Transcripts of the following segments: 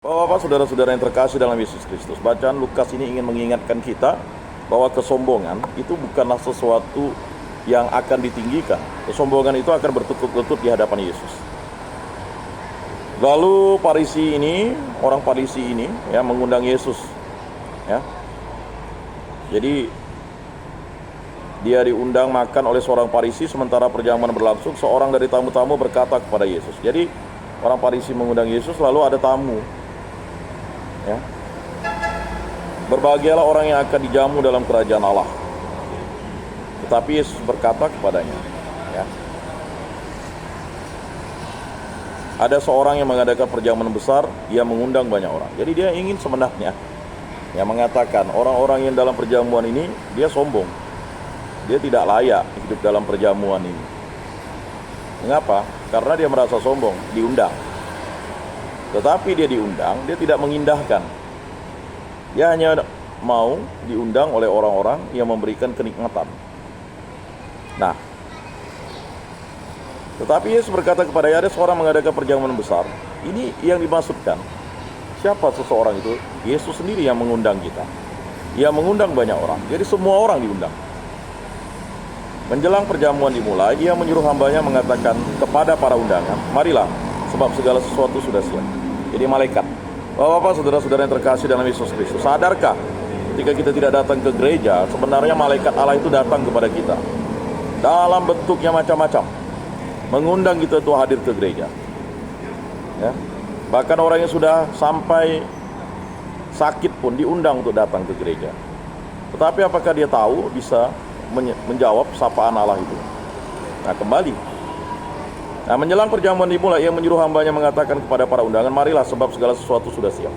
Bapak-bapak, saudara-saudara yang terkasih dalam Yesus Kristus, bacaan Lukas ini ingin mengingatkan kita bahwa kesombongan itu bukanlah sesuatu yang akan ditinggikan. Kesombongan itu akan bertukuk-lutut di hadapan Yesus. Lalu orang Farisi ini ya mengundang Yesus. Ya. Jadi dia diundang makan oleh seorang Farisi, sementara perjamuan berlangsung, seorang dari tamu-tamu berkata kepada Yesus. Jadi orang Farisi mengundang Yesus, lalu ada tamu. Ya. Berbahagialah orang yang akan dijamu dalam kerajaan Allah. Tetapi Yesus berkata kepadanya, ya, ada seorang yang mengadakan perjamuan besar, ia mengundang banyak orang. Jadi dia ingin sebenarnya mengatakan orang-orang yang dalam perjamuan ini dia sombong. Dia tidak layak hidup dalam perjamuan ini. Mengapa? Karena dia merasa sombong, diundang. Tetapi dia diundang, dia tidak mengindahkan. Dia hanya mau diundang oleh orang-orang yang memberikan kenikmatan. Nah, tetapi Yesus berkata kepada dia, ada seorang mengadakan perjamuan besar. Ini yang dimaksudkan. Siapa seseorang itu? Yesus sendiri yang mengundang kita. Ia mengundang banyak orang. Jadi semua orang diundang. Menjelang perjamuan dimulai, ia menyuruh hambanya mengatakan kepada para undangan, marilah, sebab segala sesuatu sudah siap. Jadi malaikat, Bapak-bapak, saudara-saudara yang terkasih dalam Yesus Kristus, sadarkah ketika kita tidak datang ke gereja, sebenarnya malaikat Allah itu datang kepada kita dalam bentuknya macam-macam, mengundang kita untuk hadir ke gereja. Ya. Bahkan orang yang sudah sampai sakit pun diundang untuk datang ke gereja. Tetapi apakah dia tahu bisa menjawab sapaan Allah itu? Nah, kembali. Nah, menjelang perjamuan dimulai, ia menyuruh hambanya mengatakan kepada para undangan, marilah, sebab segala sesuatu sudah siap.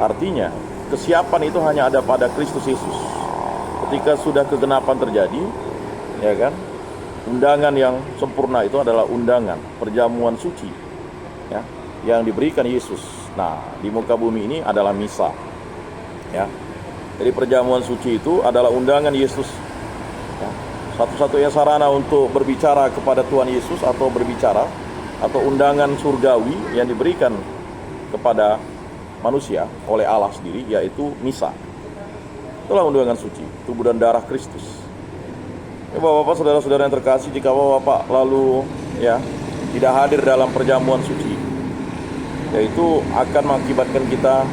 Artinya, kesiapan itu hanya ada pada Kristus Yesus. Ketika sudah kegenapan terjadi, ya kan, undangan yang sempurna itu adalah undangan perjamuan suci, ya, yang diberikan Yesus. Nah, di muka bumi ini adalah misa, ya. Jadi perjamuan suci itu adalah undangan Yesus. Ya. Satu-satunya sarana untuk berbicara kepada Tuhan Yesus atau undangan surgawi yang diberikan kepada manusia oleh Allah sendiri, yaitu misa. Itulah undangan suci, tubuh dan darah Kristus. Ya, Bapak-bapak, saudara-saudara yang terkasih, jika Bapak lalu tidak hadir dalam perjamuan suci, yaitu akan mengakibatkan kita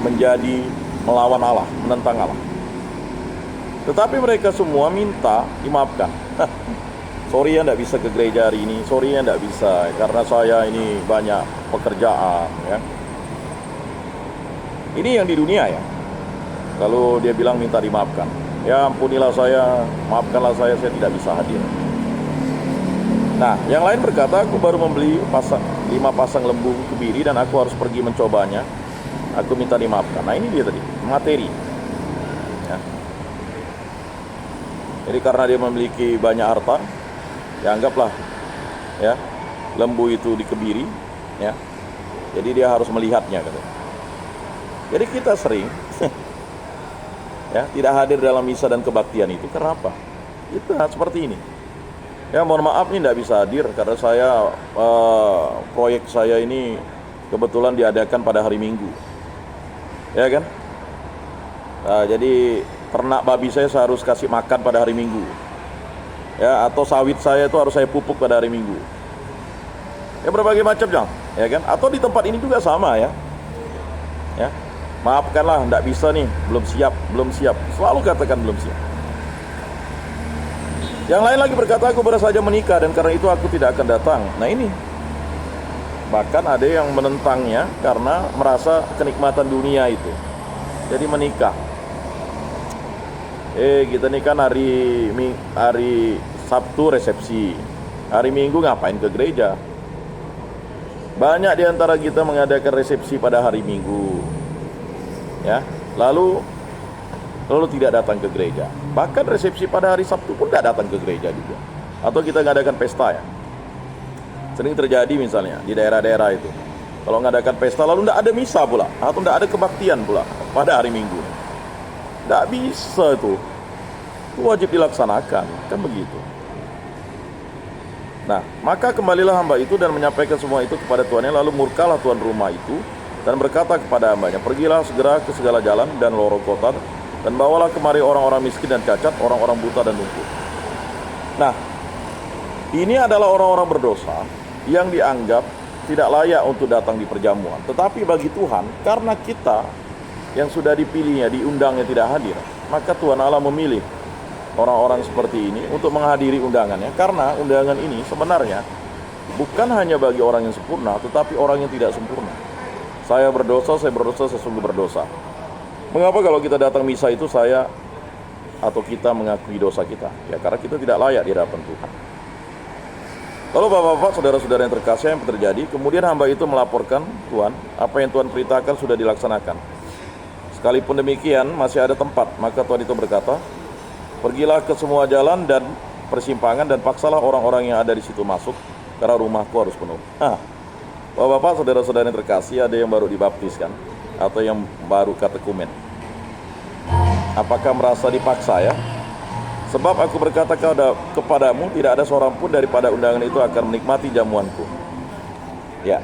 menjadi melawan Allah, menentang Allah. Tetapi mereka semua minta dimaafkan. Sorry ya, tidak bisa ke gereja hari ini. Sorry ya, tidak bisa karena saya ini banyak pekerjaan. Ya. Ini yang di dunia ya. Lalu dia bilang minta dimaafkan. Ya, ampunilah saya, maafkanlah saya tidak bisa hadir. Nah, yang lain berkata, aku baru membeli 5 pasang lembu kebiri dan aku harus pergi mencobanya. Aku minta dimaafkan. Nah, ini dia tadi, materi. Ya. Jadi karena dia memiliki banyak harta, ya anggaplah ya lembu itu dikebiri, ya. Jadi dia harus melihatnya, gitu. Jadi kita sering ya tidak hadir dalam misa dan kebaktian itu. Kenapa? Itu seperti ini. Ya, mohon maaf nih tidak bisa hadir karena saya proyek saya ini kebetulan diadakan pada hari Minggu. Ya kan? Nah, jadi ternak babi saya harus kasih makan pada hari Minggu. Ya, atau sawit saya itu harus saya pupuk pada hari Minggu. Ya, berbagai macam ya kan? Atau di tempat ini juga sama ya. Ya. Maafkanlah, enggak bisa nih, belum siap. Selalu katakan belum siap. Yang lain lagi berkata, aku baru saja menikah dan karena itu aku tidak akan datang. Nah, ini. Bahkan ada yang menentangnya karena merasa kenikmatan dunia itu. Jadi menikah. Kita nih kan hari Sabtu resepsi, hari Minggu ngapain ke gereja? Banyak di antara kita mengadakan resepsi pada hari Minggu, ya. Lalu tidak datang ke gereja. Bahkan resepsi pada hari Sabtu pun tidak datang ke gereja juga. Atau kita ngadakan pesta ya. Sering terjadi misalnya di daerah-daerah itu. Kalau ngadakan pesta lalu tidak ada misa pula, atau tidak ada kebaktian pula pada hari Minggu. Tidak bisa itu wajib dilaksanakan, kan begitu. Nah, maka kembalilah hamba itu dan menyampaikan semua itu kepada tuannya. Lalu murkalah tuan rumah itu dan berkata kepada hambanya, pergilah segera ke segala jalan dan lorong kota, dan bawalah kemari orang-orang miskin dan cacat, orang-orang buta dan lumpuh. Nah, ini adalah orang-orang berdosa yang dianggap tidak layak untuk datang di perjamuan. Tetapi bagi Tuhan, karena kita yang sudah dipilihnya, diundangnya tidak hadir, maka Tuhan Allah memilih orang-orang seperti ini untuk menghadiri undangannya. Karena undangan ini sebenarnya bukan hanya bagi orang yang sempurna, tetapi orang yang tidak sempurna. Saya berdosa, sesungguh berdosa. Mengapa kalau kita datang misa itu saya atau kita mengakui dosa kita? Ya karena kita tidak layak di hadapan Tuhan. Lalu bapak-bapak, saudara-saudara yang terkasih, yang terjadi, kemudian hamba itu melaporkan, Tuhan, apa yang Tuhan perintahkan sudah dilaksanakan. Sekalipun demikian masih ada tempat. Maka Tuhan itu berkata, pergilah ke semua jalan dan persimpangan dan paksalah orang-orang yang ada di situ masuk, karena rumahku harus penuh. Bapak-bapak, saudara-saudara yang terkasih, ada yang baru dibaptiskan atau yang baru katekumen. Apakah merasa dipaksa ya? Sebab aku berkata kepadamu, tidak ada seorang pun daripada undangan itu akan menikmati jamuanku. Ya.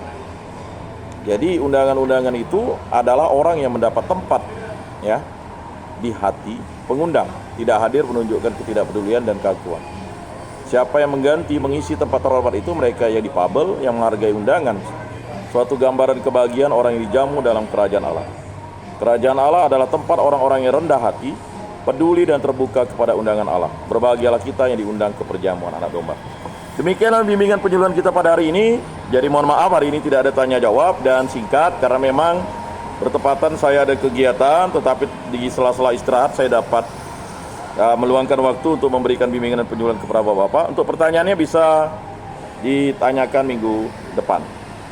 Jadi undangan-undangan itu adalah orang yang mendapat tempat ya di hati pengundang, tidak hadir menunjukkan ketidakpedulian dan keakuan. Siapa yang mengisi tempat terhormat itu? Mereka yang difabel, yang menghargai undangan. Suatu gambaran kebahagiaan orang yang dijamu dalam kerajaan Allah. Kerajaan Allah adalah tempat orang-orang yang rendah hati, peduli dan terbuka kepada undangan Allah. Berbahagialah kita yang diundang ke perjamuan anak domba. Demikianlah bimbingan penyuluhan kita pada hari ini. Jadi mohon maaf hari ini tidak ada tanya jawab dan singkat karena memang bertepatan saya ada kegiatan, tetapi di sela-sela istirahat saya dapat meluangkan waktu untuk memberikan bimbingan dan penyuluhan kepada bapak-bapak. Untuk pertanyaannya bisa ditanyakan minggu depan.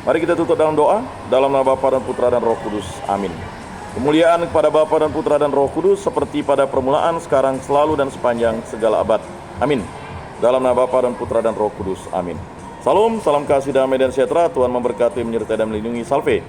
Mari kita tutup dalam doa. Dalam nama Bapa dan Putra dan Roh Kudus. Amin. Kemuliaan kepada Bapa dan Putra dan Roh Kudus seperti pada permulaan, sekarang, selalu dan sepanjang segala abad. Amin. Dalam nama Bapa dan Putra dan Roh Kudus. Amin. Salam, salam kasih, damai dan sejahtera. Tuhan memberkati, menyertai dan melindungi. Salve.